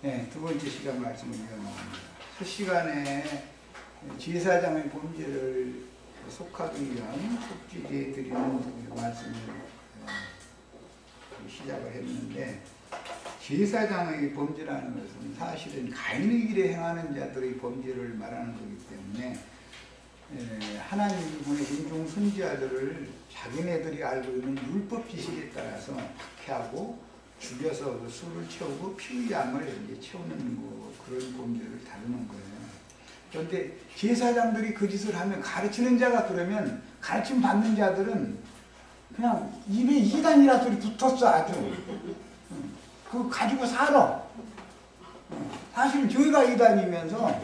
네, 두 번째 시간 말씀을 이어나갑니다. 첫 시간에 제사장의 범죄를 속하기 위한 속죄제 드리는 말씀을 시작을 했는데, 제사장의 범죄라는 것은 사실은 가인의 길에 행하는 자들의 범죄를 말하는 거기 때문에 하나님이 보내신 종 선지자들을 자기네들이 알고 있는 율법 지식에 따라서 박해하고 죽여서 그 술을 채우고 피의 양을 이제 채우는 그런 범죄를 다루는 거예요. 그런데 제사장들이 그 짓을 하면 가르치는 자가 그러면 가르침 받는 자들은 그냥 입에 이단이라 소리 붙었어 아주. 그거 가지고 살아. 사실은 저희가 이단이면서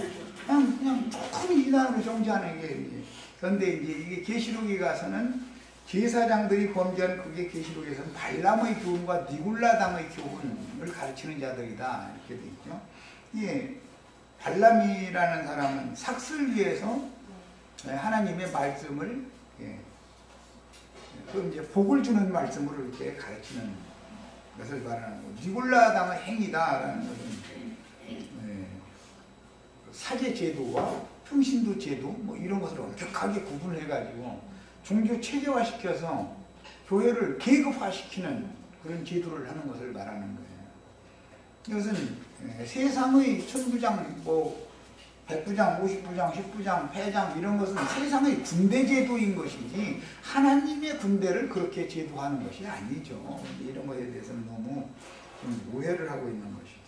그냥 조금 이단으로 정지하는 게. 그런데 이제 이게 계시록에 가서는 제사장들이 범죄한 그게 계시록에서는 발람의 교훈과 니골라당의 교훈을 가르치는 자들이다 이렇게 돼 있죠. 예, 발람이라는 사람은 삭슬 위해서 하나님의 말씀을 그 이제 복을 주는 말씀으로 이렇게 가르치는 것을 말하는 거고, 니골라당의 행위다라는 것은 사제 제도와 평신도 제도 뭐 이런 것을 엄격하게 구분해가지고 종교 체계화시켜서 교회를 계급화시키는 그런 제도를 하는 것을 말하는 거예요. 이것은 세상의 천부장, 뭐 백부장, 50부장, 10부장, 패장 이런 것은 세상의 군대 제도인 것이지 하나님의 군대를 그렇게 제도하는 것이 아니죠. 이런 것에 대해서는 너무 좀 오해를 하고 있는 것이죠.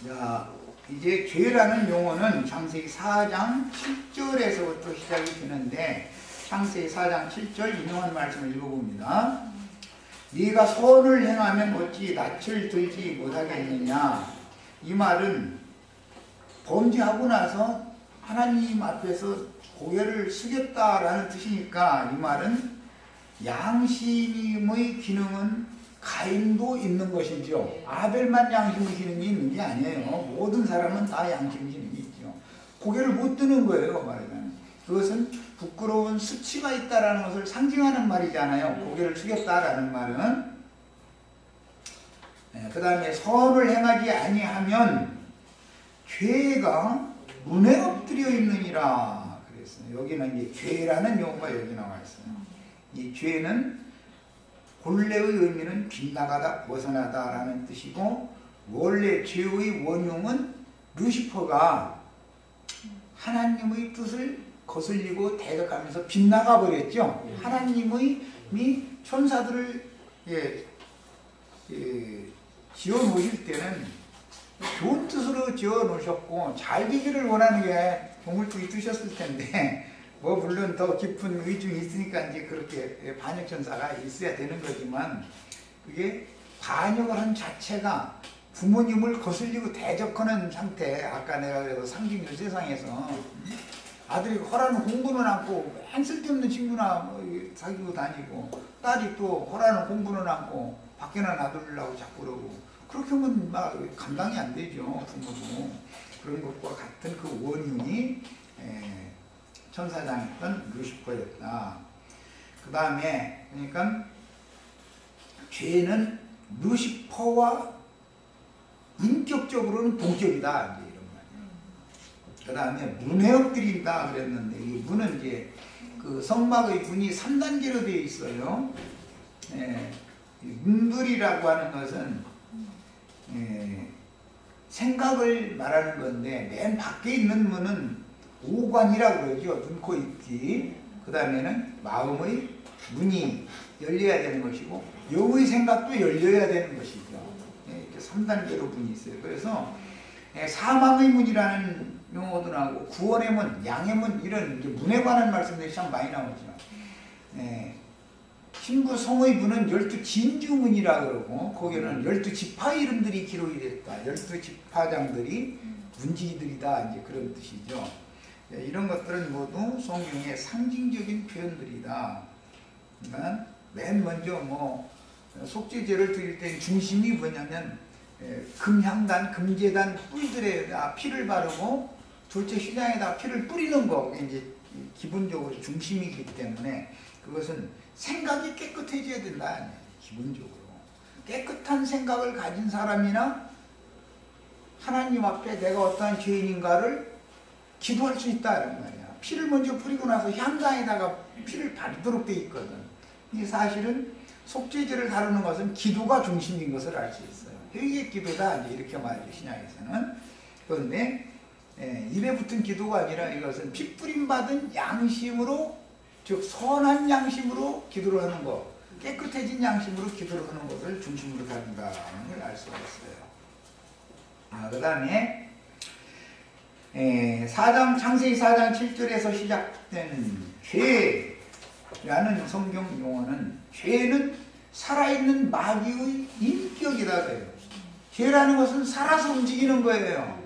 자, 이제 죄라는 용어는 창세기 4장 7절에서부터 시작이 되는데, 창세기 4장 7절 인용한 말씀을 읽어봅니다. 네가 선을 행하면 어찌 낯을 들지 못하겠느냐. 이 말은 범죄하고 나서 하나님 앞에서 고개를 숙였다라는 뜻이니까, 이 말은 양심의 기능은 가인도 있는 것이죠. 아벨만 양심의 기능이 있는 게 아니에요. 모든 사람은 다 양심의 기능이 있죠. 고개를 못 드는 거예요, 말하자면. 그것은 부끄러운 수치가 있다라는 것을 상징하는 말이잖아요. 고개를 숙였다라는 말은. 그 다음에 선을 행하지 아니하면 죄가 문에 엎드려 있느니라 그랬어요. 여기는 이제 죄라는 용어가 여기 나와 있어요. 이 죄는 본래의 의미는 빗나가다, 벗어나다라는 뜻이고, 원래 죄의 원흉은 루시퍼가 하나님의 뜻을 거슬리고 대적하면서 빗나가 버렸죠. 하나님의 천사들을 지어 놓으실 때는 좋은 뜻으로 지어 놓으셨고 잘 되기를 원하는 게 동물적이 뜨셨을 텐데, 뭐 물론 더 깊은 의중이 있으니까 이제 그렇게 반역천사가 있어야 되는 거지만, 그게 반역을 한 자체가 부모님을 거슬리고 대적하는 상태. 아까 내가 그래서 상징적 세상에서 아들이 허라는 공부는 않고 맨 쓸데없는 친구나 사귀고 다니고, 딸이 또 허라는 공부는 않고 밖에나 놔두려고 자꾸 그러고, 그렇게 하면 막 감당이 안 되죠, 부모도. 그런 것과 같은 그 원흉이 천사장이었던 루시퍼였다. 그 다음에 그러니까 죄는 루시퍼와 인격적으로는 동격이다, 이런 말이에요. 그 다음에 문에 엎드린다 그랬는데, 이 문은 이제 그 성막의 문이 3단계로 되어 있어요. 문들이라고 하는 것은 생각을 말하는 건데, 맨 밖에 있는 문은 오관이라고 그러죠. 눈, 코, 입, 그 다음에는 마음의 문이 열려야 되는 것이고, 영의 생각도 열려야 되는 것이죠. 이렇게 3단계로 문이 있어요. 그래서 사망의 문이라는 용어도 나오고, 구원의 문, 양의 문, 이런 이제 문에 관한 말씀들이 참 많이 나오죠. 신부 성의 문은 12진주문이라고 그러고, 거기는 12지파 이름들이 기록이 됐다. 12지파장들이 문지기들이다, 이제 그런 뜻이죠. 이런 것들은 모두 성경의 상징적인 표현들이다. 그러니까 맨 먼저 뭐 속죄제를 드릴 때 중심이 뭐냐면 금향단, 금제단 뿔들에다 피를 바르고 둘째 휘장에다 피를 뿌리는 거, 이제 기본적으로 중심이기 때문에 그것은 생각이 깨끗해져야 된다. 기본적으로 깨끗한 생각을 가진 사람이나 하나님 앞에 내가 어떠한 죄인인가를 기도할 수 있다는 말이야. 피를 먼저 뿌리고 나서 향장에다가 피를 바르도록 돼 있거든. 이 사실은 속죄죄를 다루는 것은 기도가 중심인 것을 알 수 있어요. 회개 기도다 이제 이렇게 말이죠, 신약에서는. 그런데 입에 붙은 기도가 아니라 이것은 피 뿌림 받은 양심으로, 즉 선한 양심으로 기도를 하는 것, 깨끗해진 양심으로 기도를 하는 것을 중심으로 다룬다는 걸 알 수가 있어요. 그 다음에 창세기 4장 7절에서 시작된 죄라는 성경 용어는, 죄는 살아있는 마귀의 인격이다 그래요. 죄라는 것은 살아서 움직이는 거예요.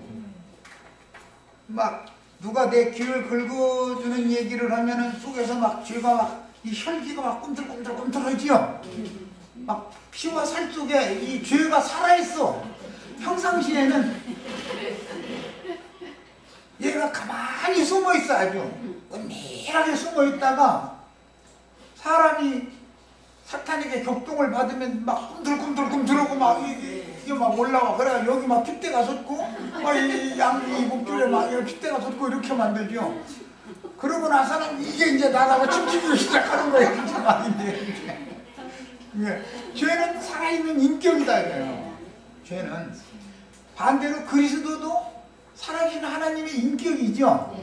막 누가 내 귀를 긁어주는 얘기를 하면은 속에서 막 죄가 막 이 혈기가 막 꿈틀꿈틀꿈틀하지요. 막 피와 살 속에 이 죄가 살아있어. 평상시에는 얘가 가만히 숨어있어. 아주 은밀하게 숨어있다가 사람이 사탄에게 격동을 받으면 막 꿈틀꿈틀꿈틀하고 막 이게 막 올라와. 그래 여기 막 핏대가 솟고 막 이 양이 목줄에 막 핏대가 솟고 이렇게 만들죠. 그러고 나서는 이게 이제 나가고 춤추기 시작하는 거예요. 이제 막 이제. 죄는 살아있는 인격이다 이거예요. 죄는 반대로 그리스도도 살아계신 하나님의 인격이죠.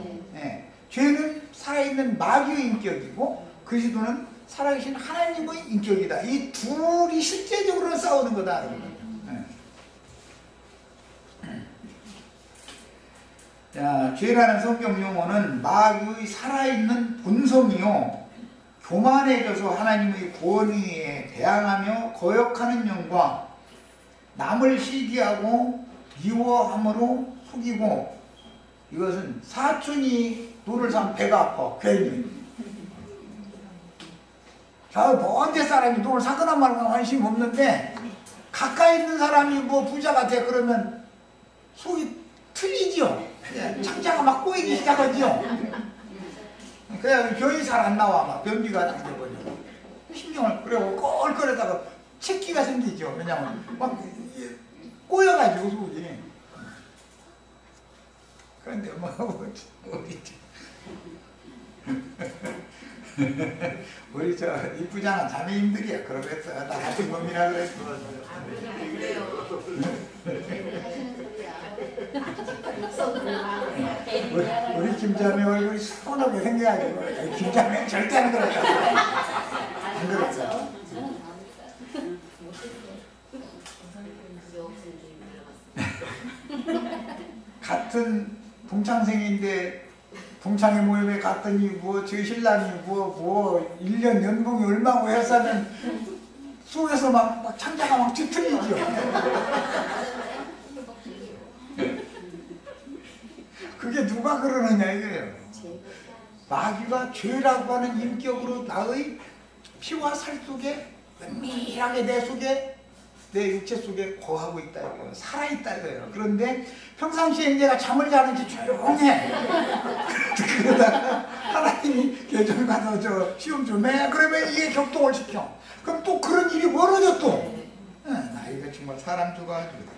죄는 살아있는 마귀의 인격이고 그리스도는 살아계신 하나님의 인격이다. 이 둘이 실제적으로는 싸우는 거다. 자, 죄라는 성경 용어는 마귀의 살아있는 본성이요, 교만해져서 하나님의 권위에 대항하며 거역하는 영과 남을 시기하고 미워함으로 속이고, 이것은 사촌이 돈을 사면 배가 아파 괜히. 저 먼데 사람이 돈을 사거나 말거나 관심 없는데 가까이 있는 사람이 뭐 부자가 돼 그러면 속이 틀리죠. 창자가 막 꼬이기 시작하죠. 그래야 병이 잘 안 나와. 막 변비가 당겨버려. 신경을 그래고 껄껄하다가 체기가 생기죠. 왜냐면 막 꼬여가지고 속이. 그런데 뭐 우리 저 이쁘장한 자매님들이야. 그러겠어. 다 같은 놈이라 그랬어. 우리 김자매 얼굴이 시원하게 생겨가지고 김자매는 절대 안 그렇다. 안 그렇다. 같은 동창생인데 동창회 모임에 갔더니 뭐 저 신랑이 뭐 1년 연봉이 얼마고 해서는 속에서 막 창자가 막 뒤틀리죠. 그게 누가 그러느냐 이거예요. 마귀가 죄라고 하는 인격으로 나의 피와 살 속에 은밀하게 내 속에 내 육체 속에 거하고 있다 이거예요. 살아있다 이거예요. 그런데 평상시에 내가 잠을 자는지 조용해. 그러다가 하나님이 계절 가서 저 시험 좀 해. 그러면 이게 격동을 시켜. 그럼 또 그런 일이 벌어져 또. 나 이거 정말 사람 죽어가지고.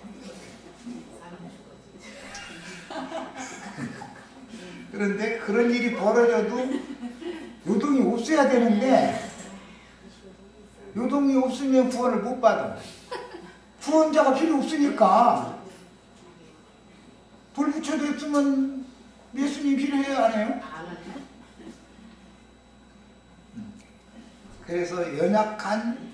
그런데 그런 일이 벌어져도 요동이 없어야 되는데 요동이 없으면 구원을 못 받아. 구원자가 필요 없으니까. 돌 붙여져 있으면 예수님이 필요해요, 안 해요? 그래서 연약한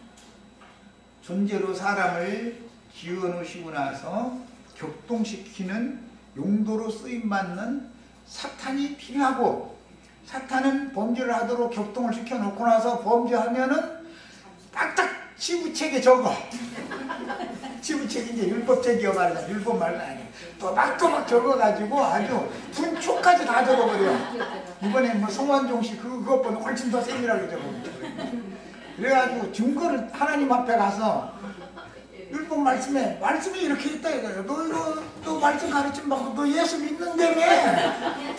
존재로 사람을 지어놓으시고 나서 격동시키는 용도로 쓰임받는 사탄이 필요하고, 사탄은 범죄를 하도록 격동을 시켜놓고 나서 범죄하면은 딱딱 치부책에 적어. 치부책이 이제 율법책이요 말이야. 율법 말은 아니야. 또막 적어가지고 아주 분초까지 다 적어버려. 이번에 뭐 송환종 씨 그것보다 훨씬 더 세밀하게 적어버려. 그래가지고 증거를 하나님 앞에 가서 율법 말씀이 이렇게 있다 이거예요. 너 이거 너 말씀 가르침 받고 너 예수 믿는다며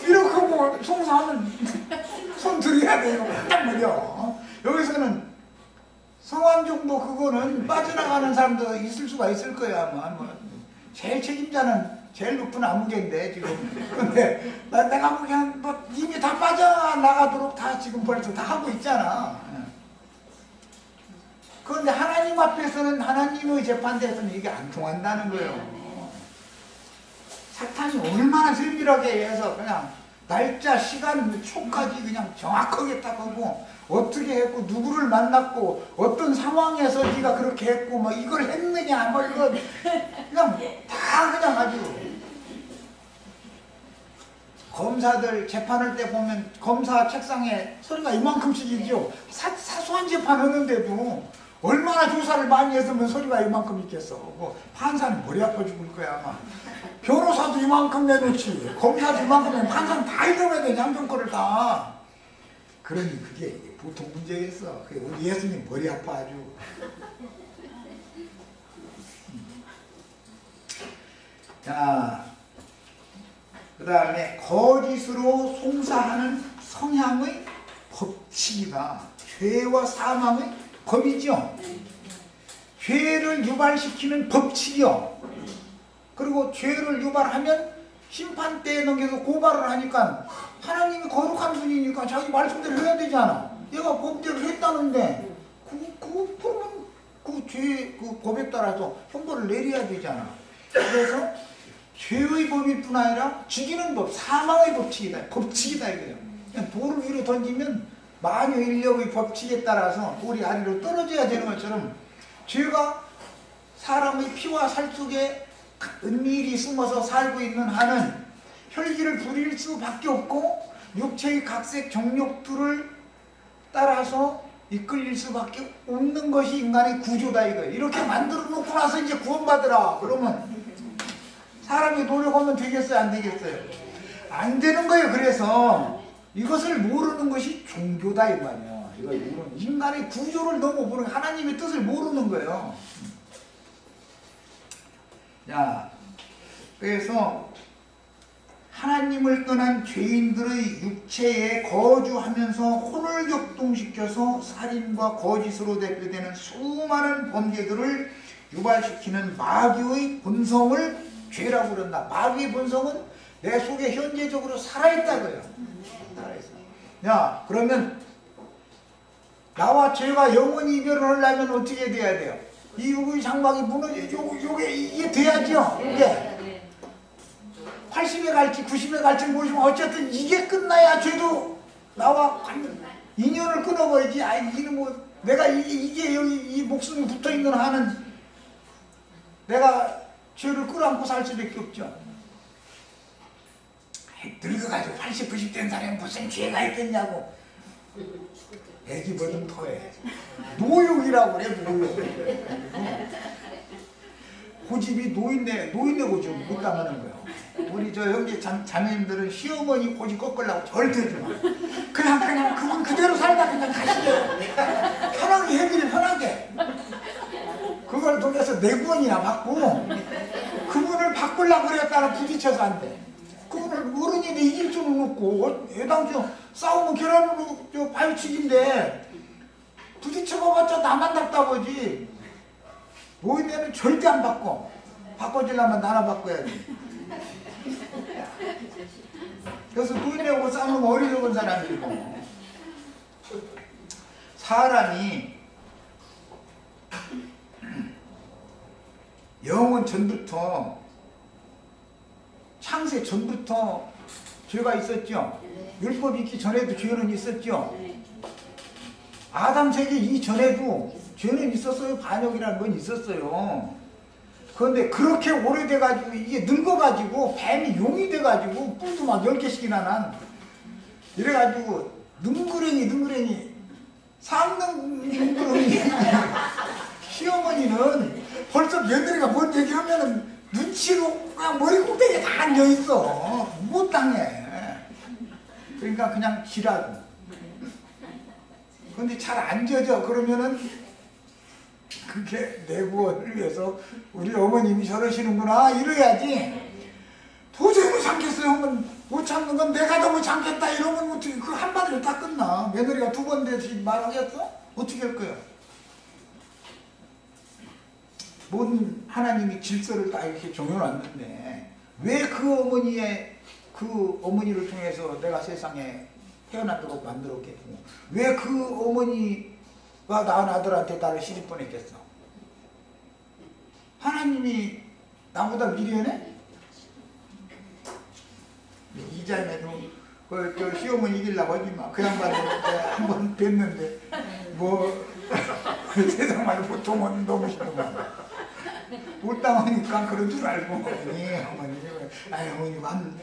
이렇게 하고 송사하면 손 들여야 돼. 이거 딱 말이야. 여기서는 성환 정도 그거는 빠져나가는 사람도 있을 수가 있을 거야. 아마 제일 책임자는 제일 높은 아무개인데 지금. 근데 내가 그냥 뭐 이미 다 빠져나가도록 다 지금 벌써 다 하고 있잖아. 그런데 하나님 앞에서는, 하나님의 재판대에서는 이게 안 통한다는 거예요. 사탄이 얼마나 세밀하게 해서 그냥 날짜, 시간, 초까지 그냥 정확하게 딱 하고, 어떻게 했고, 누구를 만났고, 어떤 상황에서 네가 그렇게 했고, 뭐 이걸 했느냐, 뭐 이거 그냥 다 그냥 아주. 검사들 재판할 때 보면 검사 책상에 소리가 이만큼씩이죠. 사소한 재판 하는데도 얼마나 조사를 많이 했으면 소리가 이만큼 있겠어. 뭐 판사는 머리 아파 죽을 거야 아마. 변호사도 이만큼 내놓지, 검사도 이만큼 내놓지, 판사는 다 읽어야 돼, 양평 거를 다. 그러니 그게 보통 문제겠어. 우리 예수님 머리 아파 아주. 자, 그 다음에 거짓으로 송사하는 성향의 법칙이다. 죄와 사망의 법이죠. 죄를 유발시키는 법칙이요. 그리고 죄를 유발하면 심판대에 넘겨서 고발을 하니까 하나님이 거룩한 분이니까 자기 말씀대로 해야 되잖아. 얘가 법대로 했다는데 그러면 그 죄, 그 법에 따라서 형벌을 내려야 되잖아. 그래서 죄의 법일 뿐 아니라 죽이는 법, 사망의 법칙이다. 법칙이다 이거예요. 그냥 돌을 위로 던지면 만유 인력의 법칙에 따라서 돌이 아래로 떨어져야 되는 것처럼 죄가 사람의 피와 살 속에 은밀히 숨어서 살고 있는 한은 혈기를 부릴 수밖에 없고 육체의 각색 정욕들을 따라서 이끌릴 수밖에 없는 것이 인간의 구조다 이거예요. 이렇게 만들어 놓고 나서 이제 구원받으라 그러면 사람이 노력하면 되겠어요? 안 되겠어요? 안 되는 거예요. 그래서 이것을 모르는 것이 종교다 이 말이에요. 이걸 모르는, 인간의 구조를 너무 모르는, 하나님의 뜻을 모르는 거예요. 자, 그래서 하나님을 떠난 죄인들의 육체에 거주하면서 혼을 격동시켜서 살인과 거짓으로 대표되는 수많은 범죄들을 유발시키는 마귀의 본성을 죄라고 그런다. 마귀의 본성은 내 속에 현재적으로 살아있다고요. 살아있어. 야, 그러면 나와 죄가 영원히 이별을 하려면 어떻게 돼야 돼요? 이 육의 장막이 이게 돼야죠. 이게 80에 갈지 90에 갈지 모르지만 어쨌든 이게 끝나야 죄도 나와 인연을 끊어버리지. 아, 이는 뭐 내가 이게 여기 이 목숨이 붙어있는 한은 내가 죄를 끌어안고 살 수밖에 없죠. 늙어가지고 80, 90 된 사람이 무슨 죄가 있겠냐고. 애기 버든 토해. 노욕이라고 그래, 노욕. 고집이 노인네 고집 못 당하는 거예요. 우리 저 형제 자매님들은 시어머니 고집 꺾으려고 절대 지 마. 그냥 그분 그대로 살다 그냥 가시게요. 편하게 해드려, 편하게. 그걸 통해서 4번이나 받고 그분을 바꾸려고 그랬다가 부딪혀서 안 돼. 그분을 어른인데 이길 수는 없고 애당초 싸우면 계란으로 발치기인데 부딪혀봐봤자 나만 답답하지. 노인네는 절대 안 바꿔. 바꿔주려면 나나 바꿔야지. 그래서 노인네하고 싸우면 어리석은 사람이고. 사람이 영원 전부터, 창세 전부터 죄가 있었죠. 율법이 있기 전에도 죄는 있었죠. 아담 세계 이전에도 죄는 있었어요. 반역이라는 건 있었어요. 그런데 그렇게 오래돼가지고 이게 늙어가지고 뱀이 용이 돼가지고 뿔도 막 10개씩이나 난 이래가지고 능그랭이 삼능능그랭이 시어머니는 벌써 며느리가 뭔 얘기하면은 눈치로 그냥 머리 꼭대기에 다 앉아있어. 못 당해. 그러니까 그냥 지라고. 근데 잘 안 져져. 그러면은 그게 내 구원을 위해서 우리 어머님이 저러시는구나 이래야지. 도저히 못 참겠어요. 못 참는 건 내가 더 못 참겠다 이러면 어떻게 그 한마디로 다 끝나. 며느리가 2번 대신 말하겠어? 어떻게 할 거야? 모든 하나님이 질서를 다 이렇게 정해놨는데 왜 그 어머니를 통해서 내가 세상에 태어나도록 만들었겠고 왜 그 어머니가 낳은 아들한테 나를 시집 보냈겠어? 하나님이 나보다 미련해? 이자매도 그 시어머니 이기려고 하지 마. 그 양반을 한번 뵀는데 뭐 세상 말로 보통은 너무 싫어만 울당하니까 그런 줄 알고 어머니 어머니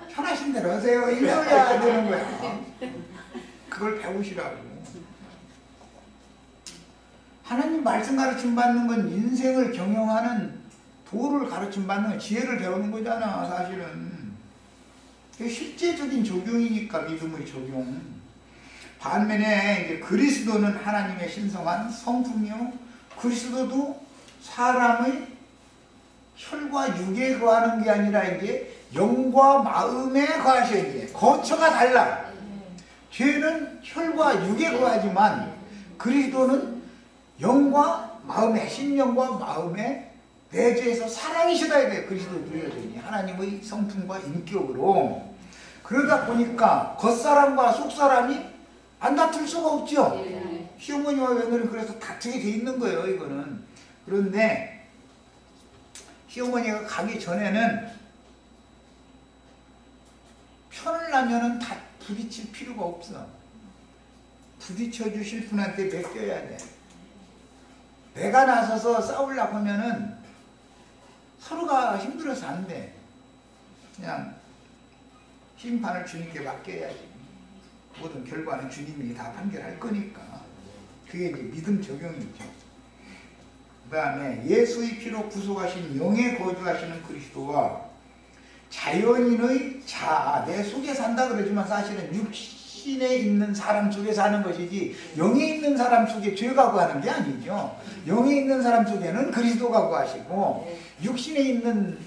편하신 대로 하세요 이래야 되는 거야. 그걸 배우시라고. 하나님 말씀 가르침 받는 건 인생을 경영하는 도를 가르침 받는 지혜를 배우는 거잖아. 사실은 실제적인 적용이니까 믿음의 적용. 반면에 이제 그리스도는 하나님의 신성한 성품이요 그리스도도 사람의 혈과 육에 거하는 게 아니라 이제 영과 마음에 거하셔야 돼. 거처가 달라. 죄는 혈과 육에 거하지만 그리스도는 영과 마음에 신령과 마음에 내재해서 사랑이시다 돼. 그리스도 누려지니 하나님의 성품과 인격으로. 그러다 보니까 겉사람과 속사람이 안 다툴 수가 없죠. 시어머니와 며느리 그래서 다투게 돼 있는 거예요. 이거는. 그런데 시어머니가 가기 전에는 편을 나면은 다 부딪힐 필요가 없어. 부딪혀 주실 분한테 맡겨야 돼. 내가 나서서 싸우려고 하면은 서로가 힘들어서 안 돼. 그냥 심판을 주님께 맡겨야지. 모든 결과는 주님이 다 판결할 거니까. 그게 이제 믿음 적용이죠. 그 다음에 예수의 피로 구속하신 영에 거주하시는 그리스도와 자연인의 자아, 내 속에 산다 그러지만 사실은 육신에 있는 사람 속에 사는 것이지 영에 있는 사람 속에 죄가 거하는 게 아니죠. 영에 있는 사람 속에는 그리스도가 거하시고 육신에 있는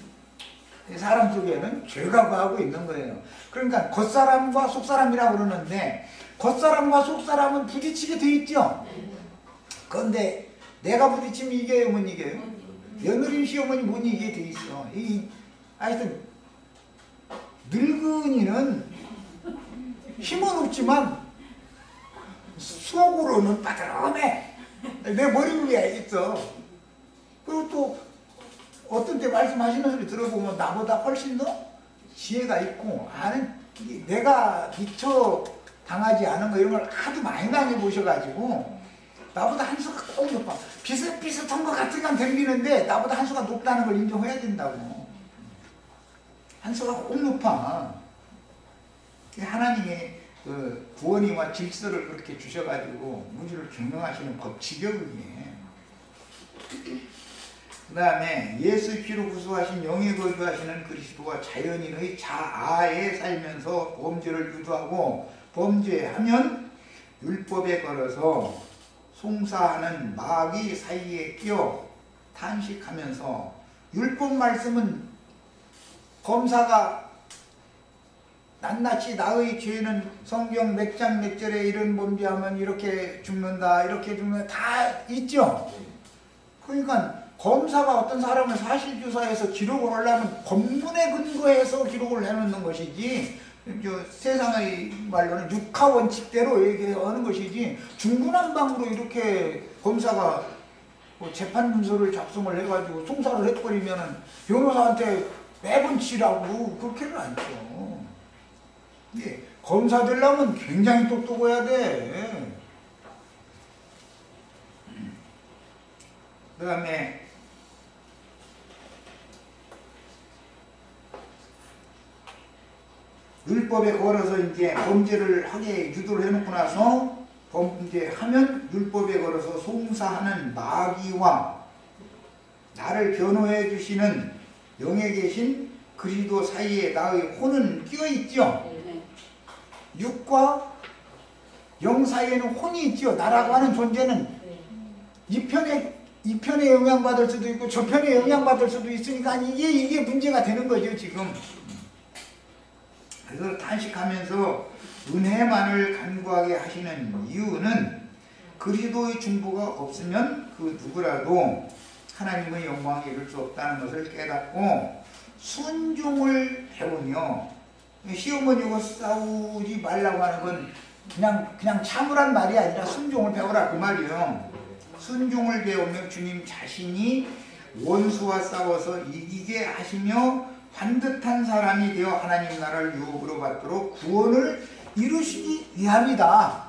사람 속에는 죄가 거하고 있는 거예요. 그러니까 겉사람과 속사람이라고 그러는데 겉사람과 속사람은 부딪히게 돼 있죠. 그런데 내가 부딪히면 이겨요, 못 이겨요? 며느리 시어머니 못 이기게 돼 있어. 하여튼 늙은이는 힘은 없지만 속으로는 빠들어매. 내 머리 위에 있어. 그리고 또 어떤 때 말씀하시는 소리 들어보면 나보다 훨씬 더 지혜가 있고 아는 내가 미처 당하지 않은 거 이런 걸 하도 많이 보셔가지고 나보다 한 수가 꼭 높아. 비슷비슷한 것 같으면 들리는데 나보다 한 수가 높다는 걸 인정해야 된다고. 한 수가 꼭 높아. 하나님의 그 구원이와 질서를 그렇게 주셔가지고 우주를 경영하시는 법칙이요 그게. 그 다음에 예수의 피로 구속하신 영에 거주하시는 그리스도와 자연인의 자아에 살면서 범죄를 유도하고 범죄하면 율법에 걸어서 송사하는 마귀 사이에 끼어 탄식하면서 율법 말씀은 검사가 낱낱이 나의 죄는 성경 몇 장 몇 절에 이런 범죄하면 이렇게 죽는다 이렇게 죽는다 다 있죠. 그러니까 검사가 어떤 사람을 사실조사해서 기록을 하려면 법문에 근거해서 기록을 해놓는 것이지 세상의 말로는 육하원칙대로 얘기하는 것이지 중구난방으로 이렇게 검사가 재판 문서를 작성을 해가지고 송사를 해버리면 변호사한테 매번 치라고 그렇게는 않죠. 검사 되려면 굉장히 똑똑해야 돼. 그 다음에 율법에 걸어서 이제 범죄를 하게 유도를 해놓고 나서 범죄하면 율법에 걸어서 송사하는 마귀와 나를 변호해 주시는 영에 계신 그리스도 사이에 나의 혼은 끼어 있죠. 육과 영 사이에는 혼이 있죠. 나라고 하는 존재는 이 편에 영향받을 수도 있고 저 편에 영향받을 수도 있으니까 이게 문제가 되는 거죠 지금. 그래서 탄식하면서 은혜만을 간구하게 하시는 이유는 그리스도의 중보가 없으면 그 누구라도 하나님의 영광에 이룰 수 없다는 것을 깨닫고 순종을 배우며, 시어머니하고 싸우지 말라고 하는 건 그냥 참으란 말이 아니라 순종을 배우라 그 말이에요. 순종을 배우며 주님 자신이 원수와 싸워서 이기게 하시며 반듯한 사람이 되어 하나님 나라를 유업으로 받도록 구원을 이루시기 위함이다.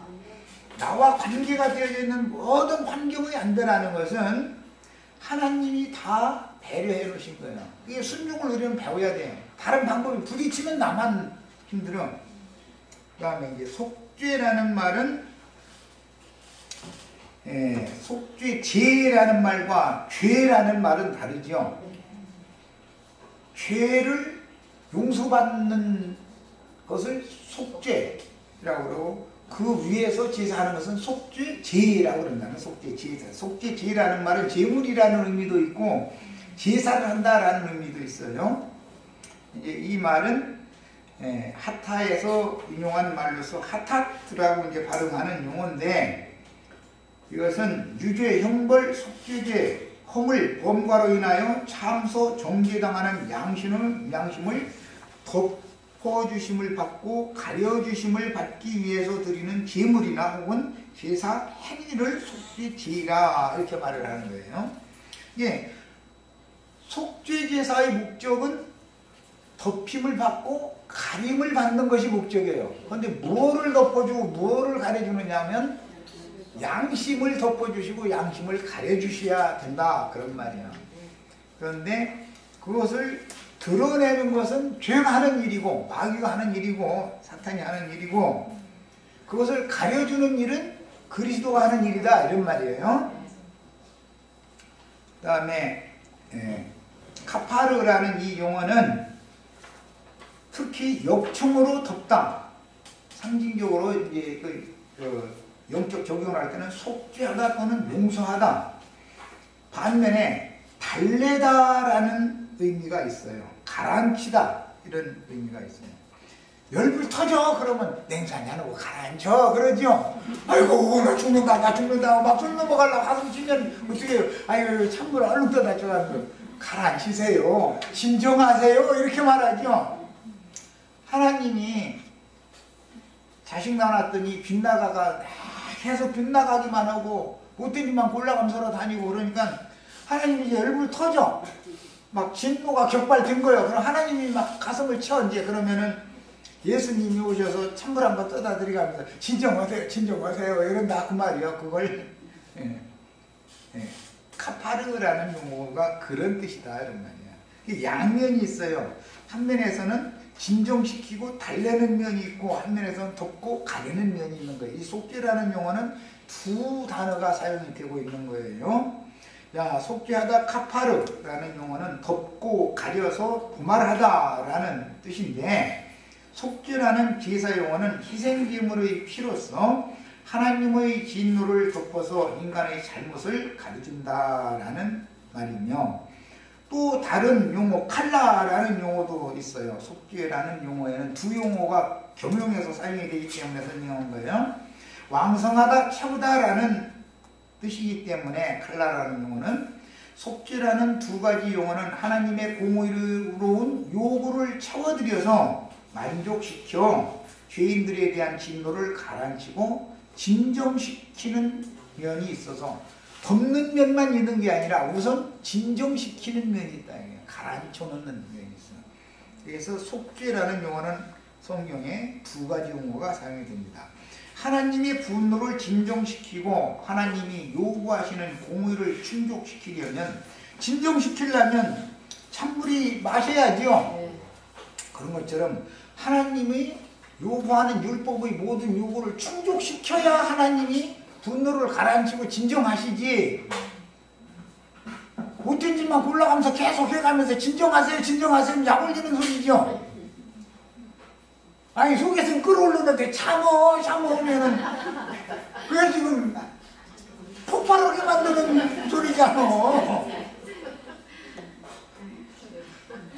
나와 관계가 되어져 있는 모든 환경의 안배라는 것은 하나님이 다 배려해 놓으신 거예요. 이게 순종을 우리는 배워야 돼요. 다른 방법이 부딪히면 나만 힘들어. 그 다음에 이제 속죄라는 말은, 속죄, 죄라는 말과 죄라는 말은 다르죠. 죄를 용서받는 것을 속죄라고 그러고, 그 위에서 제사하는 것은 속죄, 제라고 그런다는 속죄, 제사. 속죄, 제라는 말은 제물이라는 의미도 있고, 제사를 한다라는 의미도 있어요. 이제 이 말은 하타에서 인용한 말로서 하타트라고 이제 발음하는 용어인데, 이것은 유죄, 형벌, 속죄죄, 허물, 범과로 인하여 참소, 정죄당하는 양심을 덮어주심을 받고 가려주심을 받기 위해서 드리는 제물이나 혹은 제사 행위를 속죄제라 이렇게 말을 하는 거예요. 예, 속죄제사의 목적은 덮임을 받고 가림을 받는 것이 목적이에요. 그런데 무엇을 덮어주고 무엇을 가려주느냐 하면 양심을 덮어주시고 양심을 가려주셔야 된다 그런 말이에요. 그런데 그것을 드러내는 것은 죄가 하는 일이고 마귀가 하는 일이고 사탄이 하는 일이고, 그것을 가려주는 일은 그리스도가 하는 일이다 이런 말이에요. 그 다음에 카파르라는 이 용어는 특히 역청으로 덮다, 상징적으로 이제 영적 적용을 할 때는 속죄하다 또는 용서하다. 반면에 달래다라는 의미가 있어요. 가라앉히다 이런 의미가 있어요. 열불 터져 그러면 냉산이 안 오고 가라앉혀 그러죠. 아이고 나 죽는다 막 술 넘어가려고 가슴 치면 어떻게 해요. 아이고 찬물 얼른 떠다쳐가지고 가라앉히세요, 진정하세요 이렇게 말하죠. 하나님이 자식 낳았더니 빗나가가 계속 빗나가기만 하고 못된 짓만 골라가면서 다니고 그러니까 하나님이 이제 열불 터져. 막 진노가 격발된 거예요. 그럼 하나님이 막 가슴을 쳐 이제 그러면은 예수님이 오셔서 찬물 한번 떠다 드리면서 진정하세요, 진정하세요 이런다 그 말이요. 그걸 카파르라는 용어가 그런 뜻이다 이런 말이야. 양면이 있어요. 한 면에서는 진정시키고 달래는 면이 있고 한 면에서는 덮고 가리는 면이 있는 거예요. 이 속죄라는 용어는 두 단어가 사용이 되고 있는 거예요. 자, 속죄하다 카파르라는 용어는 덮고 가려서 도말하다라는 뜻인데, 속죄라는 제사 용어는 희생제물의 피로서 하나님의 진노를 덮어서 인간의 잘못을 가려준다라는 말이며, 또 다른 용어 칼라라는 용어도 있어요. 속죄라는 용어에는 두 용어가 겸용해서 사용이 되기 때문에 설명한 거예요. 왕성하다, 채우다라는 뜻이기 때문에 칼라라는 용어는, 속죄라는 두 가지 용어는 하나님의 공의로운 요구를 채워드려서 만족시켜 죄인들에 대한 진노를 가라앉히고 진정시키는 면이 있어서, 덮는 면만 있는 게 아니라 우선 진정시키는 면이 있다. 가라앉혀 놓는 면이 있어. 그래서 속죄라는 용어는 성경에 두 가지 용어가 사용이 됩니다. 하나님의 분노를 진정시키고 하나님이 요구하시는 공의를 충족시키려면, 진정시키려면 찬물이 마셔야죠. 그런 것처럼 하나님이 요구하는 율법의 모든 요구를 충족시켜야 하나님이 분노를 가라앉히고 진정하시지, 못된 짓만 골라가면서 계속 해가면서 진정하세요 진정하세요 약 올리는 소리죠. 아니 속에서는 끓어오르는데 참어 하면은 그게 지금 폭발하게 만드는 소리잖아.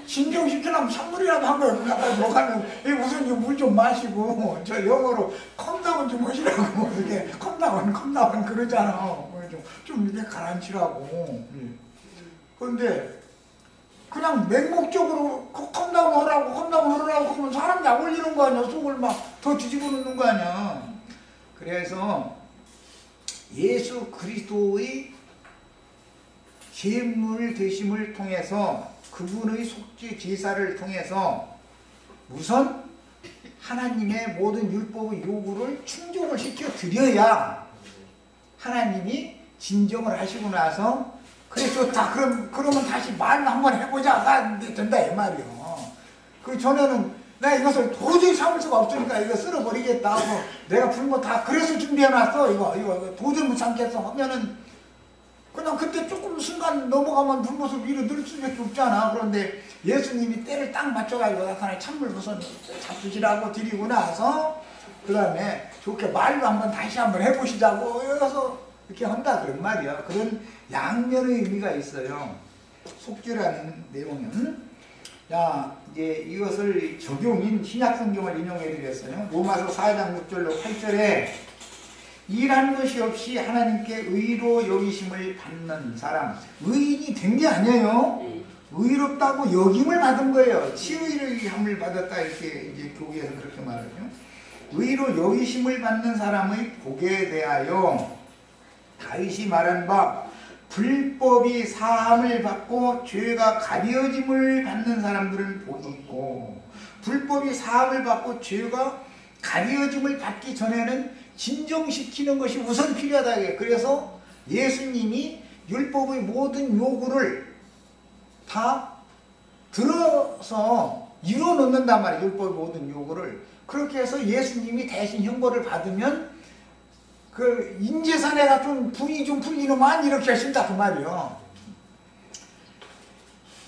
진정시키려면 찬물이라도 한 거예요. 약간 뭐가면 무슨 물 좀 마시고 저 영어로 컴다운 좀 하시라고 이렇게 컴다운 그러잖아. 좀 이렇게 가라앉히라고. 그런데 그냥 맹목적으로 컴다운하라고 그러면 사람 약 올리는 거 아니야. 속을 막 더 뒤집어 놓는 거 아니야. 그래서 예수 그리스도의 제물 되심을 통해서 그분의 속죄 제사를 통해서 우선 하나님의 모든 율법의 요구를 충족을 시켜 드려야 하나님이 진정을 하시고 나서 그래 좋다 그러면 다시 말 한번 해보자가 된다 이 말이요. 그 전에는 나 이것을 도저히 참을 수가 없으니까 이거 쓸어버리겠다 하고 내가 불모 다 그래서 준비해놨어. 이거 도저히 못 참겠어 하면은 그냥 그때 조금 순간 넘어가면 불모습 위로 늘 수밖에 없잖아. 그런데 예수님이 때를 딱 맞춰가지고 나타나 찬물 우선 잡수시라고 드리고 나서 그 다음에 좋게 말로 한번 다시 한번 해보시자고 여기서 이렇게 한다 그런 말이야. 그런 양면의 의미가 있어요. 속죄라는 내용은. 자, 이제 이것을 적용인 신약 성경을 인용해 드렸어요. 로마서 4장 6절로 8절에 일한 것이 없이 하나님께 의로 여기심을 받는 사람. 의인이 된 게 아니에요. 의롭다고 여김을 받은 거예요. 치의함을 받았다 이렇게 이제 교계에서 그렇게 말하죠. 의로 여기심을 받는 사람의 복에 대하여 다윗이 말한 바 불법이 사함을 받고 죄가 가려짐을 받는 사람들은 복이 있고 불법이 사함을 받고 죄가 가려짐을 받기 전에는 진정시키는 것이 우선 필요하다. 그래서 예수님이 율법의 모든 요구를 다 들어서 이루어놓는단 말이에요. 율법의 모든 요구를. 그렇게 해서 예수님이 대신 형벌을 받으면 그 인재산에 좀 분이 좀 풀리는만 이렇게 하신다 그 말이요.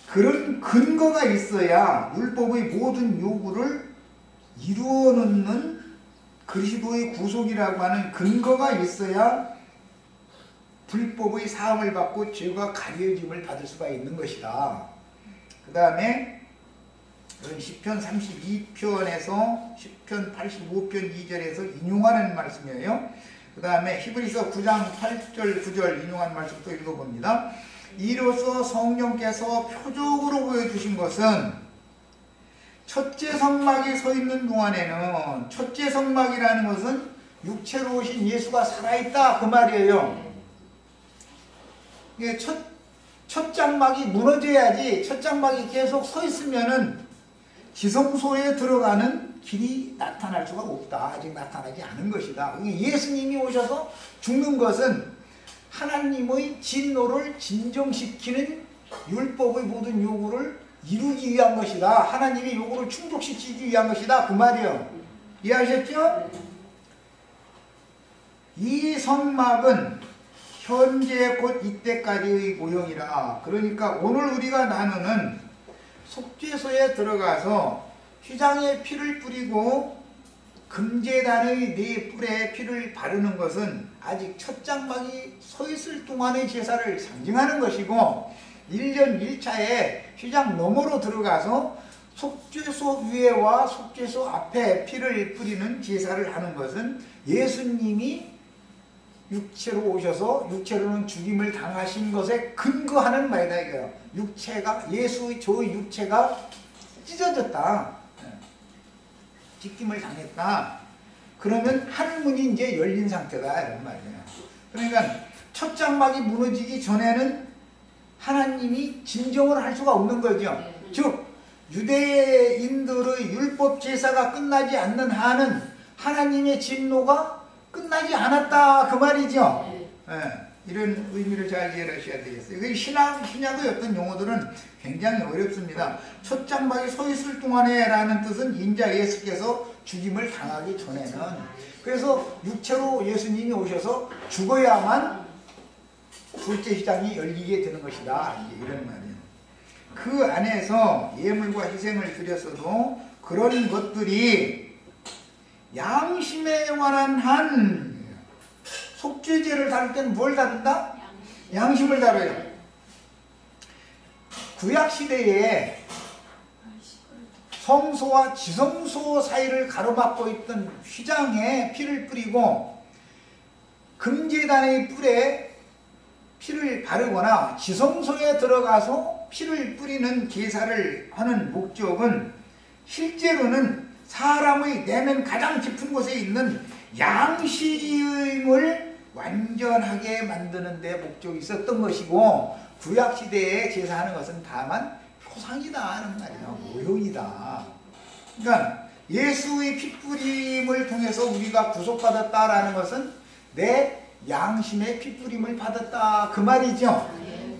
그런 근거가 있어야 율법의 모든 요구를 이루어놓는 그리스도의 구속이라고 하는 근거가 있어야 불법의 사함을 받고 죄가 가려짐을 받을 수가 있는 것이다. 그 다음에 시편 32편에서 시편 85편 2절에서 인용하는 말씀이에요. 그 다음에 히브리서 9장 8절 9절 인용한 말씀도 읽어봅니다. 이로써 성령께서 표적으로 보여주신 것은 첫째 성막이 서 있는 동안에는 첫째 성막이라는 것은 육체로 오신 예수가 살아있다 그 말이에요. 첫 장막이 무너져야지 첫 장막이 계속 서 있으면은 지성소에 들어가는 길이 나타날 수가 없다. 아직 나타나지 않은 것이다. 예수님이 오셔서 죽는 것은 하나님의 진노를 진정시키는 율법의 모든 요구를 이루기 위한 것이다. 하나님의 요구를 충족시키기 위한 것이다. 그 말이에요. 이해하셨죠? 이 성막은 현재 곧 이때까지의 모형이라. 그러니까 오늘 우리가 나누는 속죄소에 들어가서 휘장에 피를 뿌리고 금제단의 네 뿔에 피를 바르는 것은 아직 첫 장막이 서 있을 동안의 제사를 상징하는 것이고 1년 1차에 휘장 너머로 들어가서 속죄소 위에와 속죄소 앞에 피를 뿌리는 제사를 하는 것은 예수님이 육체로 오셔서 육체로는 죽임을 당하신 것에 근거하는 말이다 이거예요. 육체가 예수의 저의 육체가 찢어졌다. 죽임을 당했다. 그러면 하늘문이 이제 열린 상태다 이런 말이에요. 그러니까 첫 장막이 무너지기 전에는 하나님이 진정을 할 수가 없는 거죠. 즉 유대인들의 율법 제사가 끝나지 않는 한은 하나님의 진노가 끝나지 않았다 그 말이죠. 이런 의미를 잘 이해하셔야 되겠어요. 신약의 어떤 용어들은 굉장히 어렵습니다. 첫 장막이 서 있을 동안에 라는 뜻은 인자 예수께서 죽임을 당하기 전에는, 그래서 육체로 예수님이 오셔서 죽어야만 둘째 휘장이 열리게 되는 것이다. 이런 말이에요. 그 안에서 예물과 희생을 드렸어도 그런 것들이 양심에 관한 한 속죄제를 다룰 때는 뭘 다룬다? 양심을 다뤄요. 구약시대에 성소와 지성소 사이를 가로막고 있던 휘장에 피를 뿌리고 금제단의 뿔에 피를 바르거나 지성소에 들어가서 피를 뿌리는 제사를 하는 목적은 실제로는 사람의 내면 가장 깊은 곳에 있는 양심을 완전하게 만드는 데 목적이 있었던 것이고, 구약시대에 제사하는 것은 다만 표상이다 하는 말이야. 모형이다. 그러니까 예수의 피뿌림을 통해서 우리가 구속받았다라는 것은 내 양심의 피뿌림을 받았다 그 말이죠.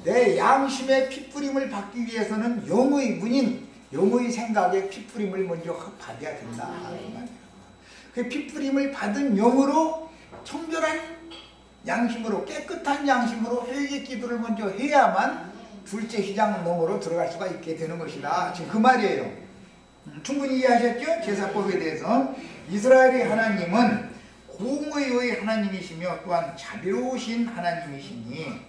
내 양심의 피뿌림을 받기 위해서는 영의 문인, 영의 생각의 피뿌림을 먼저 받아야 된다 그 말이에요. 그 피뿌림을 받은 영으로 청결한 양심으로, 깨끗한 양심으로 회개 기도를 먼저 해야만 둘째 휘장 너머로 들어갈 수가 있게 되는 것이다. 지금 그 말이에요. 충분히 이해하셨죠? 제사법에 대해서. 이스라엘의 하나님은 공의의 하나님이시며 또한 자비로우신 하나님이시니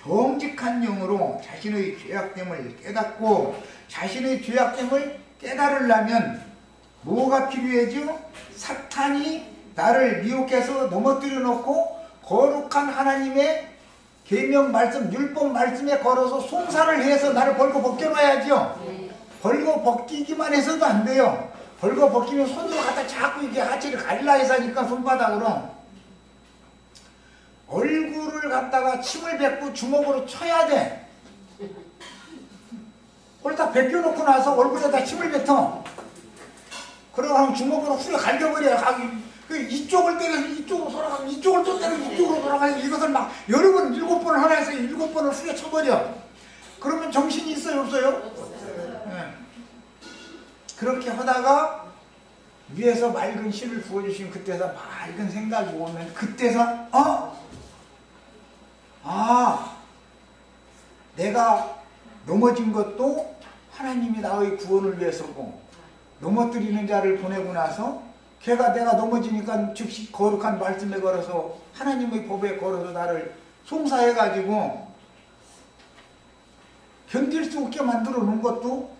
정직한 영으로 자신의 죄악됨을 깨닫고, 자신의 죄악됨을 깨달으려면 뭐가 필요해죠? 사탄이 나를 미혹해서 넘어뜨려 놓고 거룩한 하나님의 계명 말씀, 율법 말씀에 걸어서 송사를 해서 나를 벌거 벗겨놔야죠. 벌거 벗기기만 해서도 안 돼요. 벌거 벗기면 손으로 갖다 자꾸 이게 하체를 가릴라 해서 하니까 손바닥으로 얼굴을 갖다가 침을 뱉고 주먹으로 쳐야 돼. 그걸 다 벗겨놓고 나서 얼굴에다 침을 뱉어. 그러고 주먹으로 후려 갈겨버려. 이쪽을 때려서 이쪽으로 돌아가면 이쪽을 또 때려서 이쪽으로 돌아가면 이것을 막 여러 번 7번을 하나 해서 7번을 후려 쳐버려. 그러면 정신이 있어요 없어요? 네. 그렇게 하다가 위에서 맑은 신을 부어주시면 그때서 맑은 생각이 오면 그때서 내가 넘어진 것도 하나님이 나의 구원을 위해서고, 넘어뜨리는 자를 보내고 나서 걔가 내가 넘어지니까 즉시 거룩한 말씀에 걸어서 하나님의 법에 걸어서 나를 송사해가지고 견딜 수 없게 만들어 놓은 것도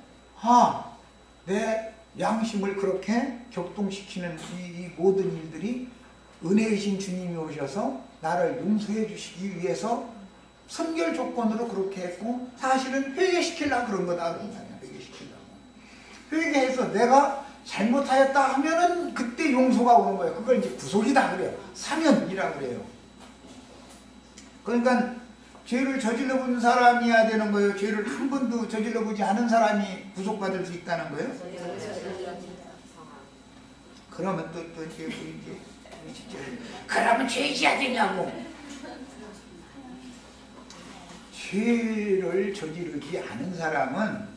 내 양심을 그렇게 격동시키는 이 모든 일들이 은혜이신 주님이 오셔서 나를 용서해 주시기 위해서 선결 조건으로 그렇게 했고, 사실은 회개시키려고 그런 거다. 회개시키려고. 회개해서 내가 잘못하였다 하면은 그때 용서가 오는 거예요. 그걸 이제 구속이다 그래요. 사면이라고 그래요. 그러니까 죄를 저질러 본 사람이어야 되는 거예요. 죄를 한 번도 저질러 보지 않은 사람이 구속받을 수 있다는 거예요. 그러면 또 이제 그러면 죄지어야 되냐고. 죄를 저지르지 않은 사람은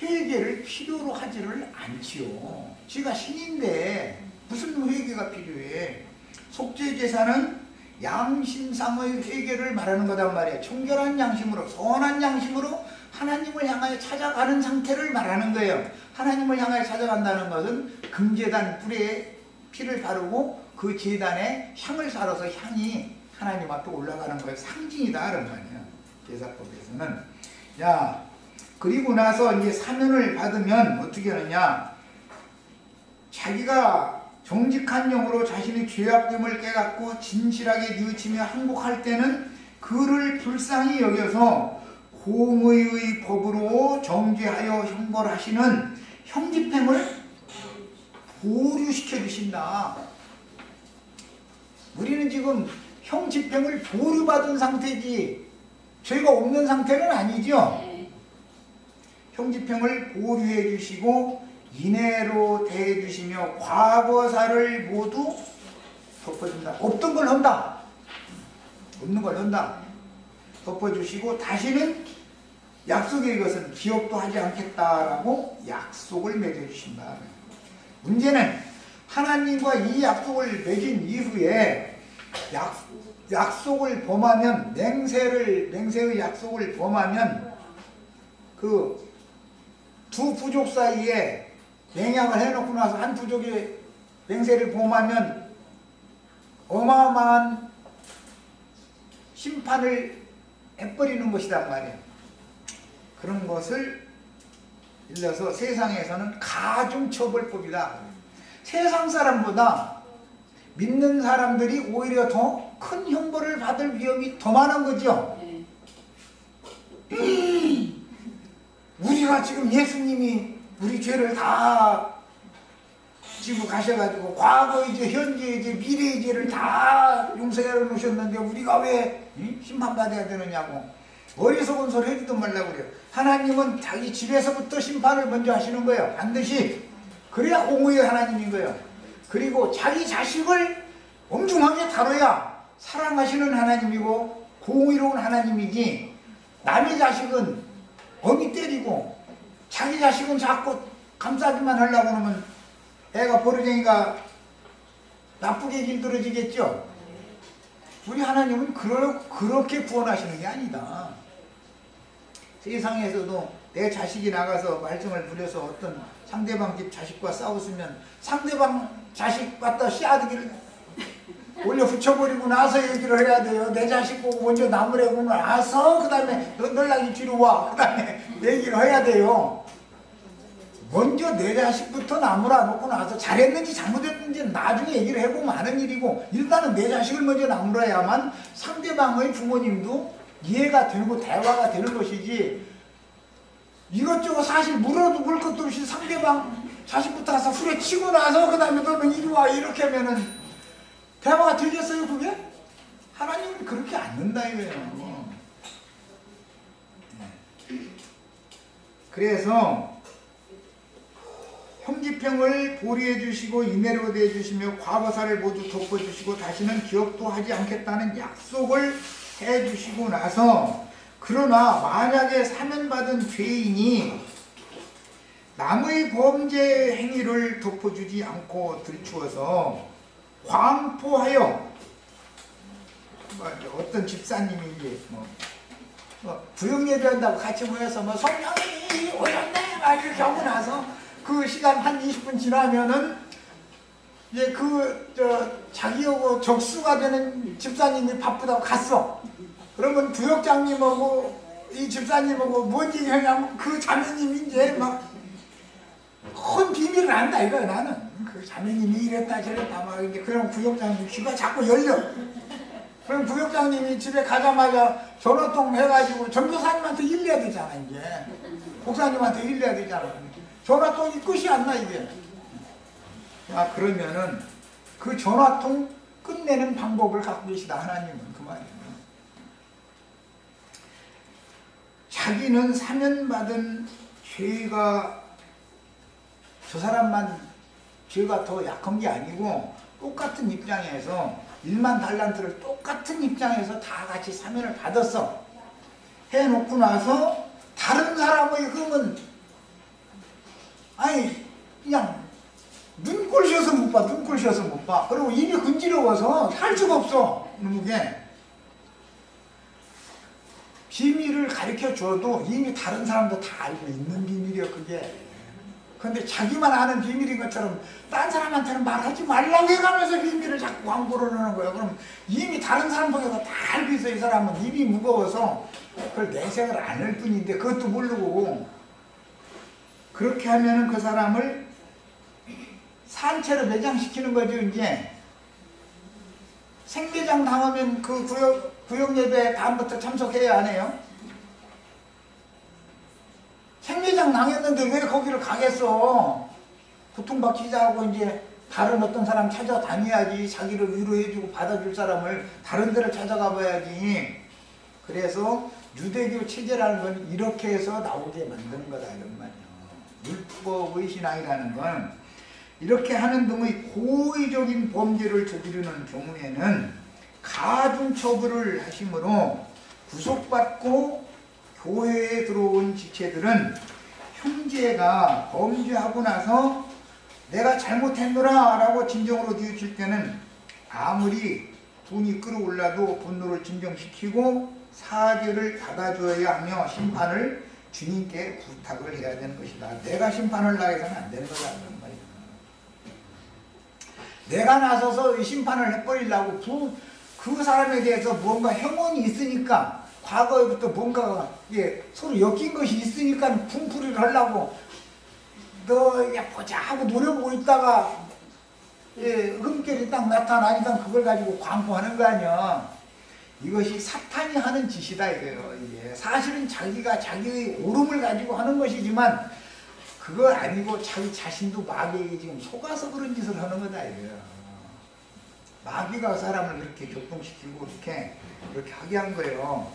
회개를 필요로 하지를 않지요. 지가 신인데 무슨 회개가 필요해. 속죄제사는 양심상의 회개를 말하는 거단 말이에요. 청결한 양심으로, 선한 양심으로 하나님을 향하여 찾아가는 상태를 말하는 거예요. 하나님을 향하여 찾아간다는 것은 금제단 뿔에 피를 바르고 그 제단에 향을 살아서 향이 하나님 앞에 올라가는 거예요. 상징이다 그런 말이에요. 제사법에서는. 그리고 나서 이제 사면을 받으면 어떻게 하느냐. 자기가 정직한 영으로 자신의 죄악됨을 깨닫고 진실하게 뉘우치며 항복할 때는 그를 불쌍히 여겨서 공의의 법으로 정죄하여 형벌하시는 형집행을 보류시켜 주신다. 우리는 지금 형집행을 보류받은 상태지 죄가 없는 상태는 아니죠. 형집행을 보류해 주시고 인애로 대해 주시며 과거사를 모두 덮어준다. 없던 걸 한다. 없는 걸 한다. 덮어주시고 다시는 약속의 것은 기억도 하지 않겠다라고 약속을 맺어주신다. 문제는 하나님과 이 약속을 맺은 이후에 약속을 범하면 맹세의 약속을 범하면 그 두 부족 사이에 맹약을 해놓고 나서 한 부족이 맹세를 범하면 어마어마한 심판을 해버리는 것이란 말이에요. 그런 것을 일러서 세상에서는 가중처벌법이다. 세상 사람보다 믿는 사람들이 오히려 더 큰 형벌을 받을 위험이 더 많은 거죠. 우리가 지금 예수님이 우리 죄를 다 지고 가셔가지고 과거 이제 현재 이제 미래 죄를 다 용서해 놓으셨는데 우리가 왜 심판받아야 되느냐고 어리석은 소리 해지도 말라고 그래요. 하나님은 자기 집에서부터 심판을 먼저 하시는 거예요. 반드시. 그래야 공의의 하나님인 거예요. 그리고 자기 자식을 엄중하게 다뤄야 사랑하시는 하나님이고 공의로운 하나님이지, 남의 자식은 어미 때리고 자기 자식은 자꾸 감싸기만 하려고 그러면 애가 버르쟁이가 나쁘게 길들어지겠죠. 우리 하나님은 그렇게 구원하시는 게 아니다. 세상에서도 내 자식이 나가서 말썽을 부려서 어떤 상대방 집 자식과 싸웠으면 상대방 자식 갖다 씨앗기를 올려 붙여버리고 나서 얘기를 해야 돼요. 내 자식 보고 먼저 나무래고 나서 그 다음에 연락이 뒤로 와. 그 다음에 얘기를 해야 돼요. 먼저 내 자식부터 나무라 놓고 나서 잘했는지 잘못했는지 나중에 얘기를 해보면 아는 일이고, 일단은 내 자식을 먼저 나무라야만 상대방의 부모님도 이해가 되고 대화가 되는 것이지, 이것저것 사실 물어도 물 것도 없이 상대방 자식부터 가서 후려치고 나서 그 다음에 너는 이리 와 이렇게 하면은 대화가 되겠어요 그게? 하나님은 그렇게 않는다 이거예요. 그래서 형집형을 보리해 주시고 이내로 대 주시며 과거사를 모두 덮어 주시고 다시는 기억도 하지 않겠다는 약속을 해 주시고 나서, 그러나 만약에 사면받은 죄인이 남의 범죄 행위를 덮어주지 않고 들추어서 광포하여, 어떤 집사님이 부역 예배한다고 같이 모여서 성령이 오셨네 막 이렇게 하고 나서 그 시간 한 20분 지나면은 이제 자기하고 적수가 되는 집사님이 바쁘다고 갔어. 그러면 부역장님하고 이 집사님하고 뭔 얘기 하냐면 그 자매님이 이제 막 큰 비밀을 안다 이거야. 나는 그 자매님이 이랬다 저랬다 막 이제, 그럼 부역장님 귀가 자꾸 열려. 그럼 부역장님이 집에 가자마자 전화통 해가지고 전도사님한테 일려야 되잖아. 이제 목사님한테 일려야 되잖아. 전화통이 끝이 안 나 이게. 그러면은 그 전화통 끝내는 방법을 갖고 계시다 하나님은. 그 말이에요. 자기는 사면받은 죄가, 저 사람만 죄가 더 약한 게 아니고 똑같은 입장에서 1만 달란트를 똑같은 입장에서 다 같이 사면을 받았어. 해놓고 나서 다른 사람의 흠은 아니 그냥 눈꼴 쉬어서 못 봐. 눈꼴 쉬어서 못 봐. 그리고 입이 근지러워서 할 수가 없어. 그게 비밀을 가르쳐 줘도 이미 다른 사람도 다 알고 있는 비밀이야 그게. 근데 자기만 아는 비밀인 것처럼 딴 사람한테는 말하지 말라고 해가면서 비밀을 자꾸 광고를 하는 거야. 그럼 이미 다른 사람보다 다 알고 있어. 이 사람은 입이 무거워서 그걸 내색을 안 할 뿐인데 그것도 모르고, 그렇게 하면은 그 사람을 산채로 매장시키는 거죠. 이제 생매장 당하면 그 구역 예배 다음부터 참석해야 안 해요? 생매장 당했는데 왜 거기를 가겠어? 고통받기자 하고 이제 다른 어떤 사람 찾아다녀야지. 자기를 위로해주고 받아줄 사람을 다른 데를 찾아가 봐야지. 그래서 유대교 체제라는 건 이렇게 해서 나오게 만드는 거다 이런 말이에요. 율법의 신앙이라는 건 이렇게 하는 등의 고의적인 범죄를 저지르는 경우에는 가중처벌을 하심으로 구속받고 교회에 들어온 지체들은 형제가 범죄하고 나서 내가 잘못했노라 라고 진정으로 뉘우칠 때는 아무리 돈이 끌어올라도 분노를 진정시키고 사죄를 받아줘야 하며 심판을 주님께 부탁을 해야 되는 것이다. 내가 심판을 나해서는 안 되는 거다. 내가 나서서 심판을 해버리려고 그 사람에 대해서 뭔가 혐오이 있으니까, 과거에부터 뭔가 서로 엮인 것이 있으니까 분풀이를 하려고 너 보자 하고 노려보고 있다가 흠결이 딱 나타나니까 그걸 가지고 광고하는 거 아니야. 이것이 사탄이 하는 짓이다 이거예요. 이게 사실은 자기가 자기의 오름을 가지고 하는 것이지만 그거 아니고 자기 자신도 마귀에게 지금 속아서 그런 짓을 하는 거다 이거예요. 마귀가 사람을 그렇게 교통시키고 이렇게 하게 한 거예요.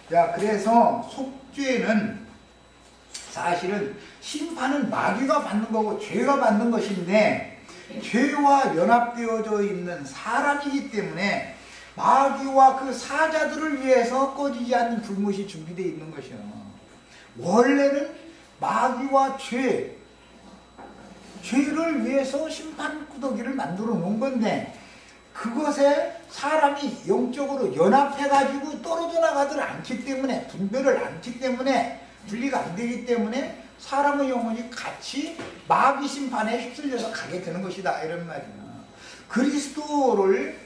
자, 그래서 속죄는 사실은 심판은 마귀가 받는 거고 죄가 받는 것인데 죄와 연합되어져 있는 사람이기 때문에 마귀와 그 사자들을 위해서 꺼지지 않는 불못이 준비되어 있는 것이요. 원래는 마귀와 죄를 위해서 심판 구더기를 만들어 놓은 건데 그것에 사람이 영적으로 연합해가지고 떨어져 나가들 않기 때문에 분별을 않기 때문에 분리가 안 되기 때문에 사람의 영혼이 같이 마귀 심판에 휩쓸려서 가게 되는 것이다 이런 말이야. 그리스도를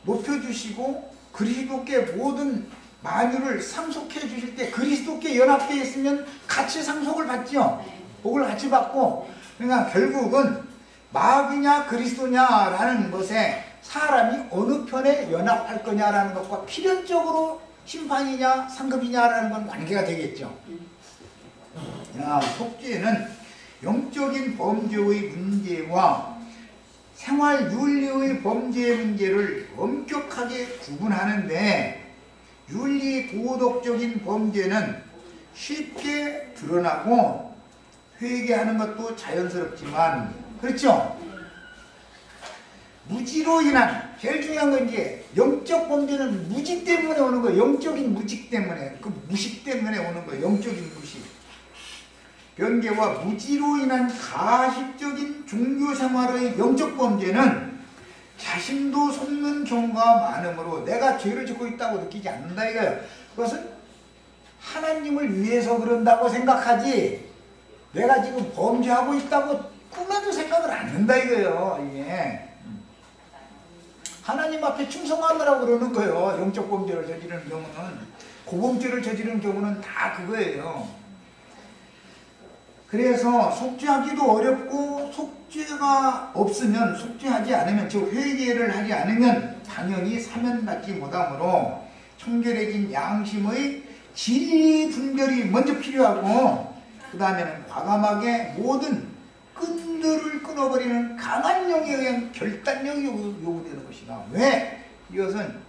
높여주시고 그리스도께 모든 만유를 상속해 주실 때 그리스도께 연합되어 있으면 같이 상속을 받죠. 복을 같이 받고 그러니까 결국은 마귀냐 그리스도냐라는 것에 사람이 어느 편에 연합할 거냐라는 것과 필연적으로 심판이냐 상급이냐라는 건 관계가 되겠죠. 속죄는 영적인 범죄의 문제와 생활 윤리의 범죄의 문제를 엄격하게 구분하는데 윤리 도덕적인 범죄는 쉽게 드러나고 회개하는 것도 자연스럽지만 그렇죠? 무지로 인한 제일 중요한 건 이제 영적 범죄는 무지 때문에 오는 거예요. 영적인 무지 때문에 그 무식 때문에 오는 거예요. 영적인 무식. 변개와 무지로 인한 가식적인 종교생활의 영적 범죄는 자신도 속는 경우가 많으므로 내가 죄를 짓고 있다고 느끼지 않는다 이거예요. 그것은 하나님을 위해서 그런다고 생각하지 내가 지금 범죄하고 있다고 꿈에도 생각을 안 한다 이거예요. 이게 하나님 앞에 충성하느라고 그러는 거예요. 영적 범죄를 저지르는 경우는 고범죄를 저지르는 경우는 다 그거예요. 그래서 속죄하기도 어렵고 속죄가 없으면 속죄하지 않으면 즉 회개를 하지 않으면 당연히 사면받지 못하므로 청결해진 양심의 진리 분별이 먼저 필요하고 그 다음에는 과감하게 모든 끈들을 끊어버리는 강한 영에 의한 결단력이 요구되는 것이다. 왜? 이것은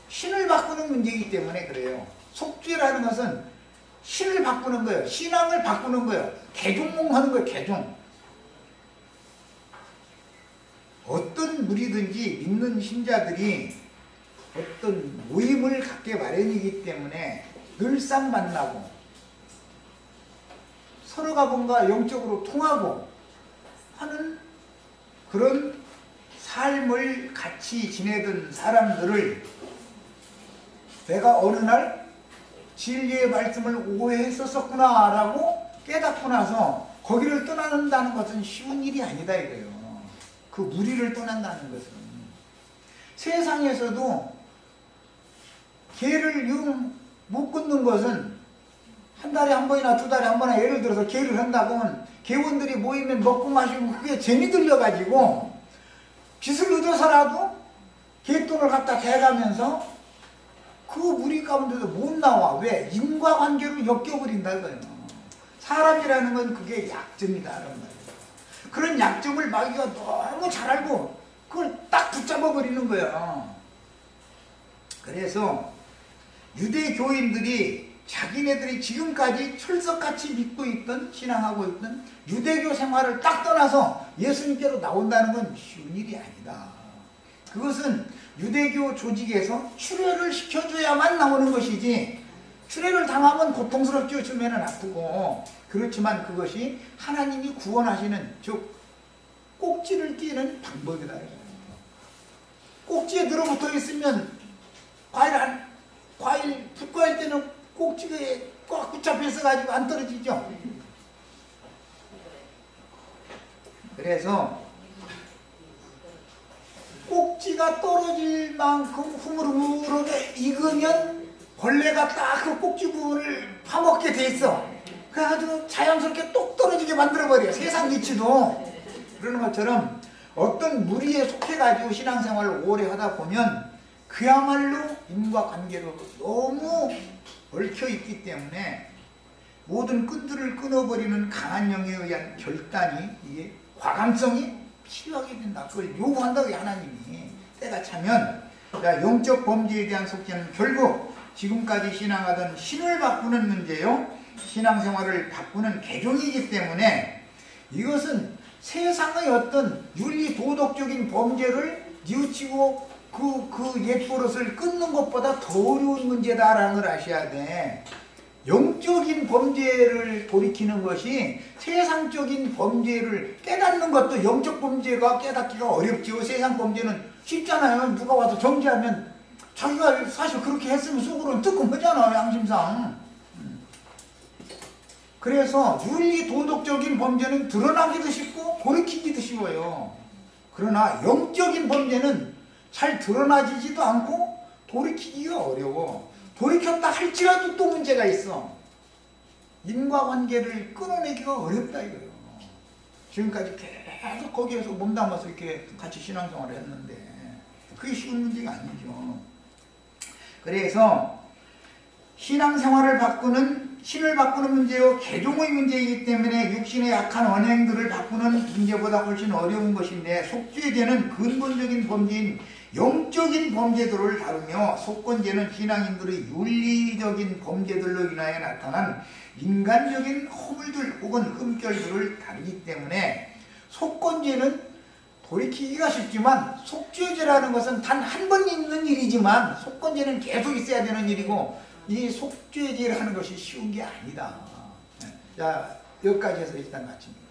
신을 바꾸는 문제이기 때문에 그래요. 속죄라는 것은 신을 바꾸는 거예요. 신앙을 바꾸는 거예요. 개종하는 거예요. 개종. 어떤 무리든지 믿는 신자들이 어떤 모임을 갖게 마련이기 때문에 늘상 만나고 서로가 뭔가 영적으로 통하고 하는 그런 삶을 같이 지내던 사람들을 내가 어느 날 진리의 말씀을 오해했었구나 라고 깨닫고 나서 거기를 떠난다는 것은 쉬운 일이 아니다 이거예요. 그 무리를 떠난다는 것은 세상에서도 개를 못 끊는 것은 한 달에 한 번이나 두 달에 한 번이나 예를 들어서 개를 한다고 하면 개원들이 모이면 먹고 마시고 그게 재미 들려가지고 빚을 얻어서라도 개돈을 갖다 대가면서 그 무리 가운데도 못 나와. 왜? 인과관계로 엮여버린다 이거예요. 사람이라는 건 그게 약점이다 이런 말이에요. 그런 약점을 마귀가 너무 잘 알고 그걸 딱 붙잡아 버리는 거예요. 그래서 유대교인들이 자기네들이 지금까지 철석같이 믿고 있던 신앙하고 있던 유대교 생활을 딱 떠나서 예수님께로 나온다는 건 쉬운 일이 아니다. 그것은 유대교 조직에서 출애를 시켜줘야만 나오는 것이지 출애를 당하면 고통스럽죠. 처음에는 아프고. 그렇지만 그것이 하나님이 구원하시는 즉 꼭지를 띄는 방법이다. 꼭지에 들어붙어 있으면 과일 풋과일 때는 꼭지에 꽉 붙잡혀 있어가지고 안 떨어지죠. 그래서 꼭지가 떨어질 만큼 흐물흐물하게 익으면 벌레가 딱 그 꼭지 부분을 파먹게 돼 있어. 그래가지고 자연스럽게 똑 떨어지게 만들어버려. 세상 이치도. 그러는 것처럼 어떤 무리에 속해가지고 신앙생활을 오래 하다 보면 그야말로 인과관계로 너무 얽혀 있기 때문에 모든 끈들을 끊어버리는 강한 영에 의한 결단이, 이게 과감성이 필요하게 된다. 그걸 요구한다고 하나님이. 때가 차면, 자, 영적 범죄에 대한 속죄는 결국 지금까지 신앙하던 신을 바꾸는 문제요, 신앙생활을 바꾸는 개종이기 때문에 이것은 세상의 어떤 윤리 도덕적인 범죄를 뉘우치고 그 옛버릇을 끊는 것보다 더 어려운 문제다라는 걸 아셔야 돼. 영적인 범죄를 돌이키는 것이 세상적인 범죄를 깨닫는 것도, 영적 범죄가 깨닫기가 어렵죠. 세상 범죄는 쉽잖아요. 누가 와서 정죄하면 자기가 사실 그렇게 했으면 속으로는 뜨끔하잖아요, 양심상. 그래서 윤리 도덕적인 범죄는 드러나기도 쉽고 돌이키기도 쉬워요. 그러나 영적인 범죄는 잘 드러나지도 않고 돌이키기가 어려워. 돌이켰다 할지라도 또 문제가 있어. 인과관계를 끊어내기가 어렵다 이거예요. 지금까지 계속 거기에서 몸담아서 이렇게 같이 신앙생활을 했는데 그게 쉬운 문제가 아니죠. 그래서 신앙생활을 바꾸는, 신을 바꾸는 문제요, 개종의 문제이기 때문에 육신의 약한 언행들을 바꾸는 문제보다 훨씬 어려운 것인데, 속죄죄는 근본적인 범죄인 영적인 범죄들을 다루며, 속건죄는 신앙인들의 윤리적인 범죄들로 인하여 나타난 인간적인 허물들 혹은 흠결들을 다루기 때문에, 속건죄는 돌이키기가 쉽지만 속죄죄라는 것은 단 한 번 있는 일이지만 속건죄는 계속 있어야 되는 일이고, 이 속죄죄를 하는 것이 쉬운 게 아니다. 자, 여기까지 해서 일단 마칩니다.